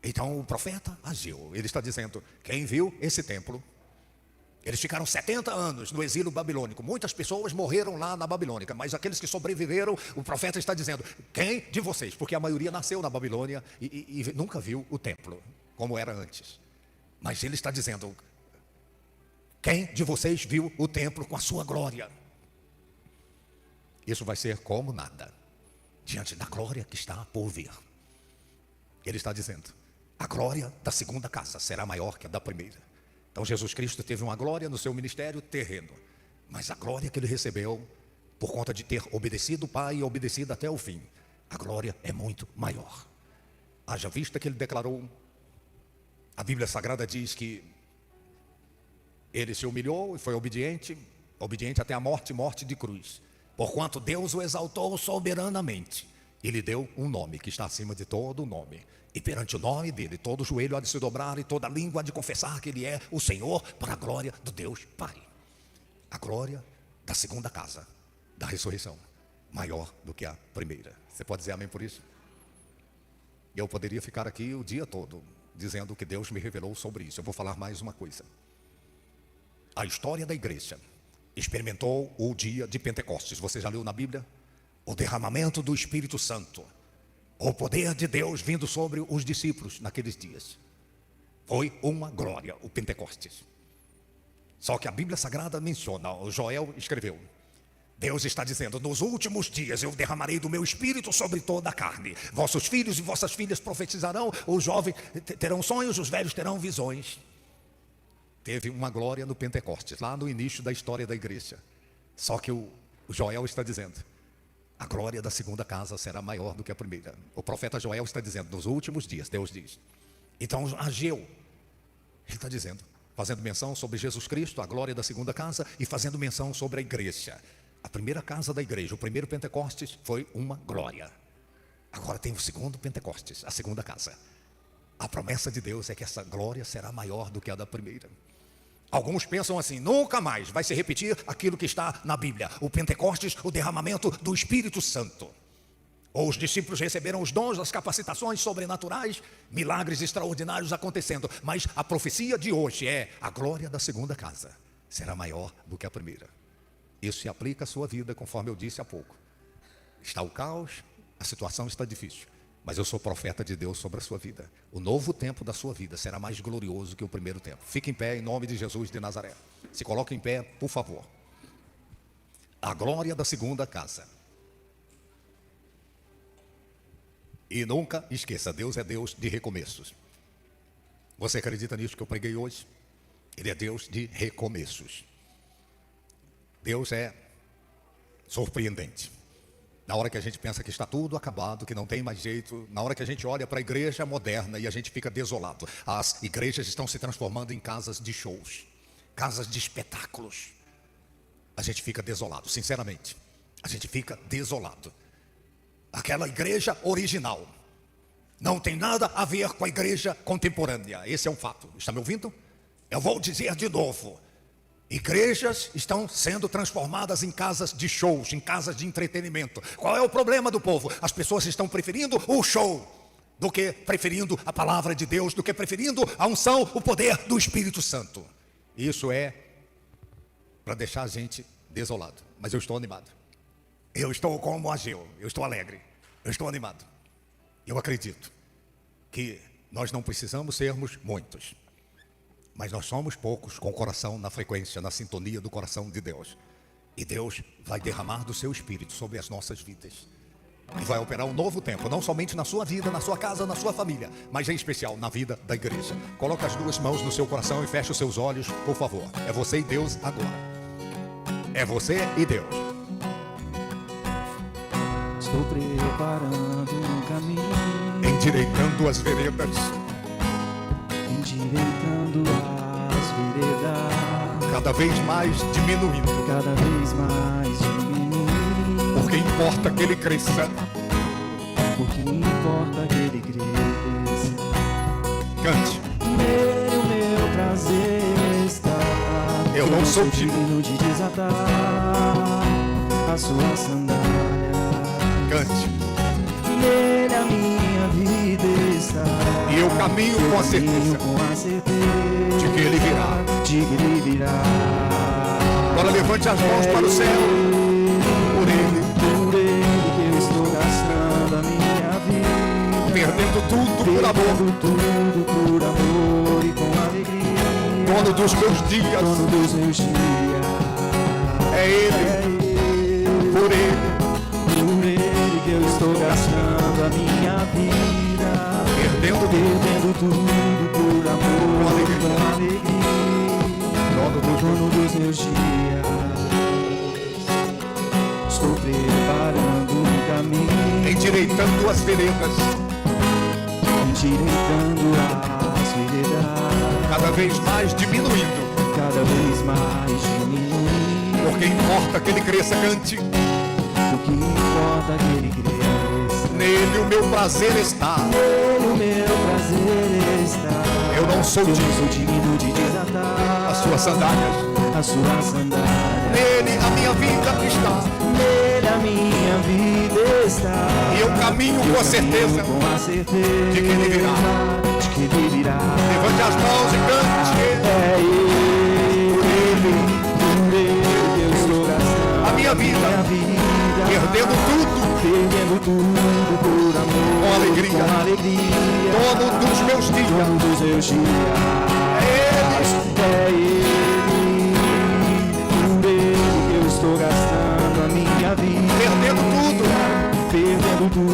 Então o profeta agiu. Ele está dizendo, quem viu esse templo? Eles ficaram 70 anos no exílio babilônico. Muitas pessoas morreram lá na Babilônia, mas aqueles que sobreviveram, o profeta está dizendo, quem de vocês? Porque a maioria nasceu na Babilônia e nunca viu o templo como era antes. Mas ele está dizendo, quem de vocês viu o templo com a sua glória? Isso vai ser como nada diante da glória que está por vir. Ele está dizendo, a glória da segunda casa será maior que a da primeira. Então Jesus Cristo teve uma glória no seu ministério terreno, mas a glória que ele recebeu, por conta de ter obedecido o Pai e obedecido até o fim, a glória é muito maior. Haja vista que ele declarou, a Bíblia Sagrada diz que ele se humilhou e foi obediente até a morte, morte de cruz. Porquanto Deus o exaltou soberanamente e lhe deu um nome que está acima de todo nome. E perante o nome dele, todo joelho há de se dobrar e toda língua há de confessar que ele é o Senhor, para a glória do Deus Pai. A glória da segunda casa, da ressurreição, maior do que a primeira. Você pode dizer amém por isso? Eu poderia ficar aqui o dia todo dizendo o que Deus me revelou sobre isso. Eu vou falar mais uma coisa. A história da igreja experimentou o dia de Pentecostes. Você já leu na Bíblia? O derramamento do Espírito Santo, o poder de Deus vindo sobre os discípulos naqueles dias. Foi uma glória, o Pentecostes. Só que a Bíblia Sagrada menciona, o Joel escreveu, Deus está dizendo, nos últimos dias eu derramarei do meu Espírito sobre toda a carne. Vossos filhos e vossas filhas profetizarão, os jovens terão sonhos, os velhos terão visões. Teve uma glória no Pentecostes, lá no início da história da igreja. Só que o Joel está dizendo, a glória da segunda casa será maior do que a primeira. O profeta Joel está dizendo, nos últimos dias, Deus diz. Então Ageu, Ele está dizendo, fazendo menção sobre Jesus Cristo, a glória da segunda casa, e fazendo menção sobre a igreja. A primeira casa da igreja, o primeiro Pentecostes foi uma glória. Agora tem o segundo Pentecostes, a segunda casa. A promessa de Deus é que essa glória será maior do que a da primeira. Alguns pensam assim, nunca mais vai se repetir aquilo que está na Bíblia. O Pentecostes, o derramamento do Espírito Santo. Ou os discípulos receberam os dons, as capacitações sobrenaturais, milagres extraordinários acontecendo. Mas a profecia de hoje é, a glória da segunda casa será maior do que a primeira. Isso se aplica à sua vida, conforme eu disse há pouco. Está o caos, a situação está difícil. Mas eu sou profeta de Deus sobre a sua vida. O novo tempo da sua vida será mais glorioso que o primeiro tempo. Fique em pé em nome de Jesus de Nazaré. Se coloque em pé, por favor. A glória da segunda casa. E nunca esqueça, Deus é Deus de recomeços. Você acredita nisso que eu preguei hoje? Ele é Deus de recomeços. Deus é surpreendente. Na hora que a gente pensa que está tudo acabado, que não tem mais jeito, na hora que a gente olha para a igreja moderna e a gente fica desolado. As igrejas estão se transformando em casas de shows, casas de espetáculos. A gente fica desolado, sinceramente. A gente fica desolado. Aquela igreja original não tem nada a ver com a igreja contemporânea. Esse é um fato. Está me ouvindo? Eu vou dizer de novo. Igrejas estão sendo transformadas em casas de shows, em casas de entretenimento. Qual é o problema do povo? As pessoas estão preferindo o show do que preferindo a palavra de Deus, do que preferindo a unção, o poder do Espírito Santo. Isso é para deixar a gente desolado. Mas eu estou animado. Eu estou como Ageu, eu estou alegre, eu estou animado. Eu acredito que nós não precisamos sermos muitos, mas nós somos poucos com o coração na frequência, na sintonia do coração de Deus. E Deus vai derramar do seu Espírito sobre as nossas vidas. E vai operar um novo tempo, não somente na sua vida, na sua casa, na sua família, mas em especial na vida da igreja. Coloque as duas mãos no seu coração e feche os seus olhos, por favor. É você e Deus agora. É você e Deus. Estou preparando um caminho, Endireitando as veredas, endireitando as veredas, cada vez mais diminuindo, cada vez mais diminuindo, porque importa que ele cresça. porque importa que ele cresça. Cante. Nele o meu prazer está. Eu não sou digno de desatar a sua sandália. Cante. Nele a minha vida está. E eu caminho com a certeza de que ele virá. De que ele virá. Agora levante as mãos para o céu. Por ele que eu estou gastando a minha vida, perdendo tudo por amor, perdendo tudo por amor e com alegria. dono dos meus dias, Dono dos meus dias. é ele, por ele que eu estou gastando a minha vida, perdendo tudo por amor e com alegria. Dono dos meus dias. Estou preparando um caminho, endireitando as veredas, endireitando as veredas, cada vez mais diminuindo, cada vez mais diminuindo, porque importa que ele cresça. Cante. o que importa é que ele cresça. Nele o meu prazer está. Nele o meu prazer está. Eu não sou digno de desatar as suas sandálias. a sua sandália. Nele a minha vida está. Nele a minha vida está. E eu caminho com a certeza de que ele virá. De que ele virá. Levante as mãos e cante. É ele, por ele que eu estou gastando A minha vida, perdendo tudo por amor, com alegria. Dono dos meus dias, Dono dos meus dias. é ele. Por ele que eu estou gastando a minha vida, perdendo tudo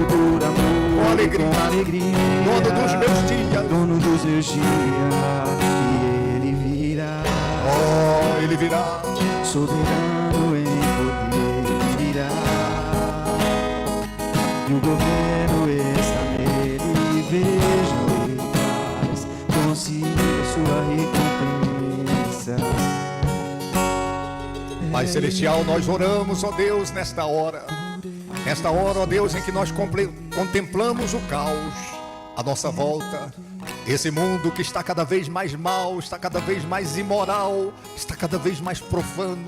por amor, com alegria. Dono dos meus dias, Dono dos meus dias. E ele virá. Oh, ele virá. Soberano em poder, ele virá. E o governo está nele. Vejam, ele traz consigo Pai Celestial, nós oramos, ó Deus, nesta hora, ó Deus, em que nós contemplamos o caos à nossa volta, esse mundo que está cada vez mais mal, está cada vez mais imoral, está cada vez mais profano.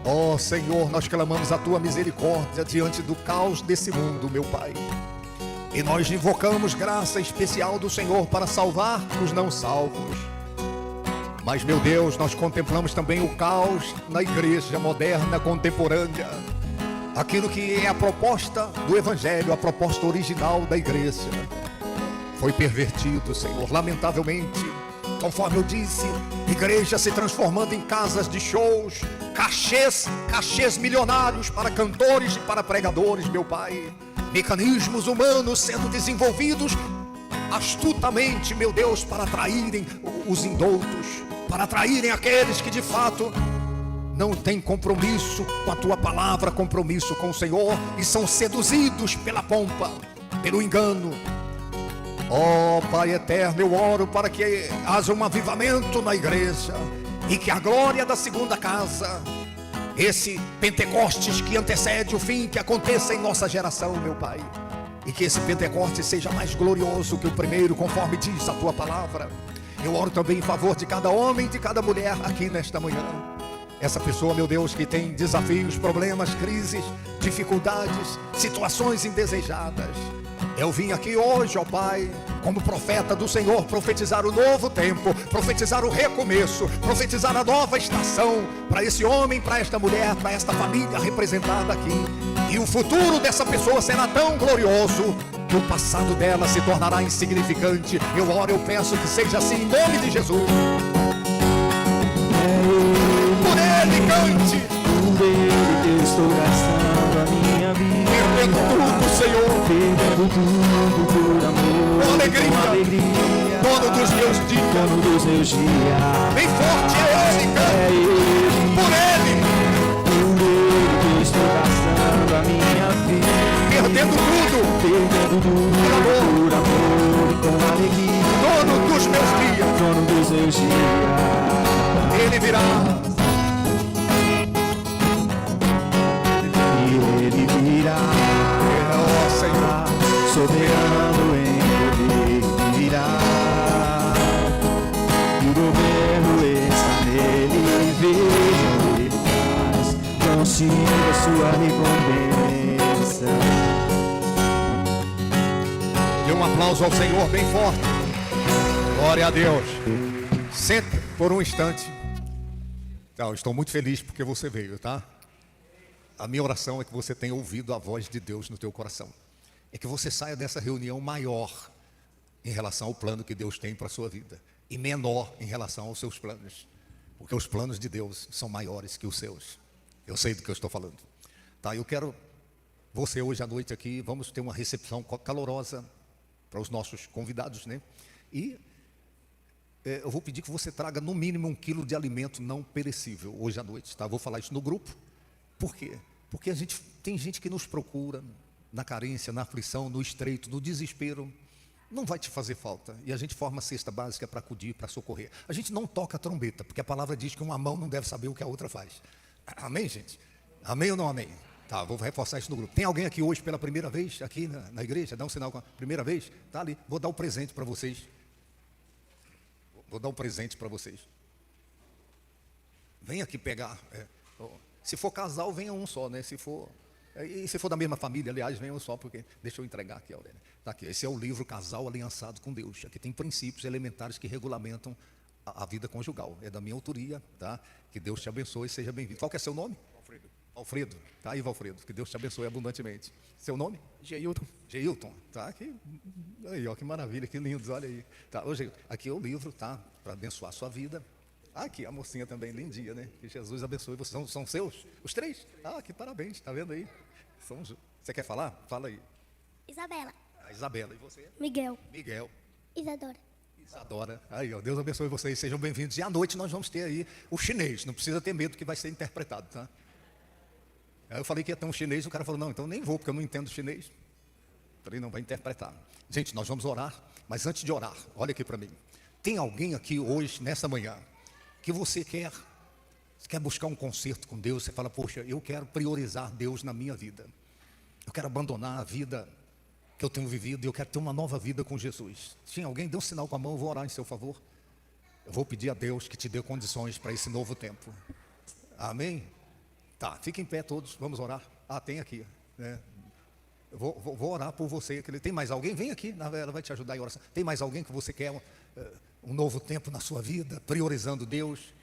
Ó Senhor, nós clamamos a Tua misericórdia diante do caos desse mundo, meu Pai. E nós invocamos graça especial do Senhor para salvar os não salvos. Mas, meu Deus, nós contemplamos também o caos na igreja moderna, contemporânea. Aquilo que é a proposta do Evangelho, a proposta original da igreja, foi pervertido, Senhor, lamentavelmente. Conforme eu disse, igreja se transformando em casas de shows, cachês milionários para cantores e para pregadores, meu Pai. Mecanismos humanos sendo desenvolvidos astutamente, meu Deus, para atraírem os indoutos, para atraírem aqueles que de fato não têm compromisso com a Tua palavra, compromisso com o Senhor, e são seduzidos pela pompa, pelo engano. Ó Pai eterno, eu oro para que haja um avivamento na igreja e que a glória da segunda casa, esse Pentecostes que antecede o fim, que aconteça em nossa geração, meu Pai, e que esse Pentecostes seja mais glorioso que o primeiro, conforme diz a Tua palavra. Eu oro também em favor de cada homem e de cada mulher aqui nesta manhã. Essa pessoa, meu Deus, que tem desafios, problemas, crises, dificuldades, situações indesejadas. Eu vim aqui hoje, ó Pai, como profeta do Senhor, profetizar o novo tempo, profetizar o recomeço, profetizar a nova estação para esse homem, para esta mulher, para esta família representada aqui. E o futuro dessa pessoa será tão glorioso que o passado dela se tornará insignificante. Eu oro, eu peço que seja assim em nome de Jesus. Por Ele cante. Por Ele que estou gastando a minha vida, Perdendo tudo, Senhor, perdendo tudo por amor, com alegria, dono dos meus dias, dono dos meus dias. Bem forte é Ele, cante. Ele, Por Ele que estou gastando a minha vida, perdendo tudo por amor, com alegria, dono dos meus dias, dono dos meus dias. Ele virá. E Ele virá, Ó Senhor, soberano em poder, virá. E o governo está nele, veja Ele faz, consiga sua recompensa. dê um aplauso ao Senhor bem forte. Glória a Deus. Sente por um instante. Então, estou muito feliz porque você veio, tá? A minha oração é que você tenha ouvido a voz de Deus no teu coração. É que você saia dessa reunião maior em relação ao plano que Deus tem para a sua vida e menor em relação aos seus planos, porque os planos de Deus são maiores que os seus. Eu sei do que eu estou falando. Tá, eu quero você hoje à noite aqui, vamos ter uma recepção calorosa para os nossos convidados, né? E eu vou pedir que você traga no mínimo 1 quilo de alimento não perecível hoje à noite, tá? Vou falar isso no grupo. Por quê? Porque tem gente que nos procura na carência, na aflição, no estreito, no desespero. Não vai te fazer falta. E a gente forma cesta básica para acudir, para socorrer. A gente não toca a trombeta, porque a palavra diz que uma mão não deve saber o que a outra faz. Amém, gente? Amém ou não amém? Tá, vou reforçar isso no grupo. Tem alguém aqui hoje pela primeira vez, aqui na igreja? Dá um sinal com a primeira vez? Tá ali. Vou dar um presente para vocês. Vou dar um presente para vocês. Vem aqui pegar. Se for casal, venha um só, né? Se for da mesma família, aliás, venha um só, porque deixa eu entregar aqui, Aurélia. Tá aqui. Esse é o livro Casal Aliançado com Deus. Aqui tem princípios elementares que regulamentam a vida conjugal. É da minha autoria, tá? Que Deus te abençoe e seja bem-vindo. Qual que é seu nome? Alfredo. Tá aí, Valfredo. Que Deus te abençoe abundantemente. Seu nome? Geilton. Geilton. Tá aqui. Aí, ó, que maravilha, que lindo, olha aí. Tá, hoje aqui é o livro, tá? Para abençoar a sua vida. Aqui, a mocinha também, lindinha, né? Que Jesus abençoe vocês. São seus? Os três? Ah, que parabéns, tá vendo aí? Você quer falar? Fala aí. Isabela. A Isabela, e você? Miguel. Miguel. Isadora. Isadora. Aí, ó, Deus abençoe vocês, sejam bem-vindos. E à noite nós vamos ter aí o chinês, não precisa ter medo que vai ser interpretado, tá? Aí eu falei que ia ter um chinês, o cara falou, não, então nem vou, porque eu não entendo chinês. Falei, não, vai interpretar. Gente, nós vamos orar, mas antes de orar, olha aqui para mim. Tem alguém aqui hoje, nessa manhã, que você quer Você quer buscar um conserto com Deus, você fala, poxa, eu quero priorizar Deus na minha vida. Eu quero abandonar a vida que eu tenho vivido e eu quero ter uma nova vida com Jesus. Sim, alguém dê um sinal com a mão, eu vou orar em seu favor. Eu vou pedir a Deus que te dê condições para esse novo tempo. Amém? Tá, fiquem em pé todos, vamos orar. Ah, tem aqui, né? Eu vou orar por você. Tem mais alguém? Vem aqui, ela vai te ajudar em oração. Tem mais alguém que você quer um novo tempo na sua vida, priorizando Deus?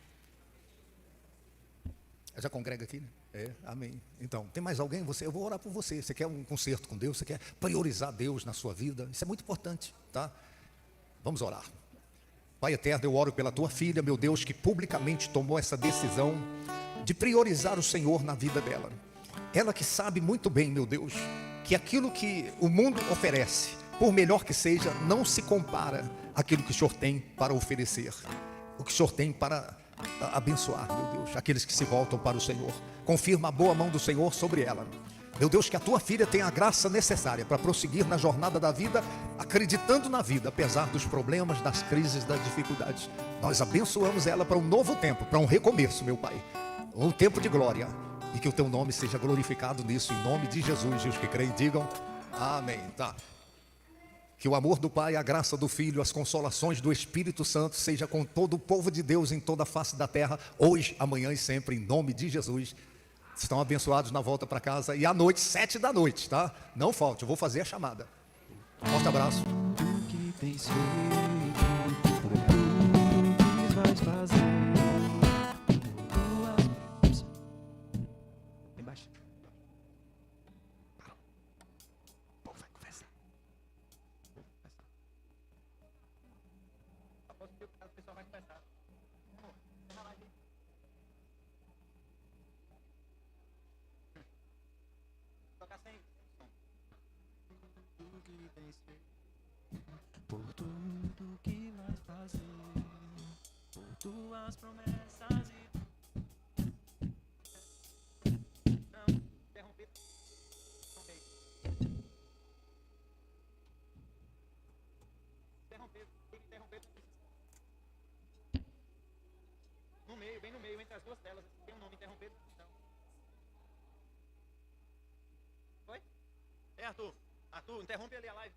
Já congrega aqui, né? Amém. Então, tem mais alguém? Eu vou orar por você. Você quer um conserto com Deus? Você quer priorizar Deus na sua vida? Isso é muito importante, tá? Vamos orar. Pai eterno, eu oro pela tua filha, meu Deus, que publicamente tomou essa decisão de priorizar o Senhor na vida dela. Ela que sabe muito bem, meu Deus, que aquilo que o mundo oferece, por melhor que seja, não se compara àquilo que o Senhor tem para oferecer, o que o Senhor tem para abençoar, meu Deus, aqueles que se voltam para o Senhor. Confirma a boa mão do Senhor sobre ela. Meu Deus, que a tua filha tenha a graça necessária para prosseguir na jornada da vida, acreditando na vida, apesar dos problemas, das crises, das dificuldades. Nós abençoamos ela para um novo tempo, para um recomeço, meu Pai, um tempo de glória, e que o teu nome seja glorificado nisso, em nome de Jesus. E os que creem digam amém. Tá. Que o amor do Pai, a graça do Filho, as consolações do Espírito Santo seja com todo o povo de Deus em toda a face da terra, hoje, amanhã e sempre, em nome de Jesus. Estão abençoados na volta para casa. E à noite, 7 da noite, tá? Não falte, eu vou fazer a chamada. Forte abraço. O que tens feito, por tudo que vais fazer. Embaixo. Pô, vai conversar. Após o pessoal vai conversar. Tocar sem som. Tudo que tens feito, por tudo que vais fazer, por tuas promessas e não interromper. Interromper. No meio, bem no meio, entre as duas telas, tem um nome, interromper. Não. Oi? É, Arthur. Arthur, interrompe ali a live.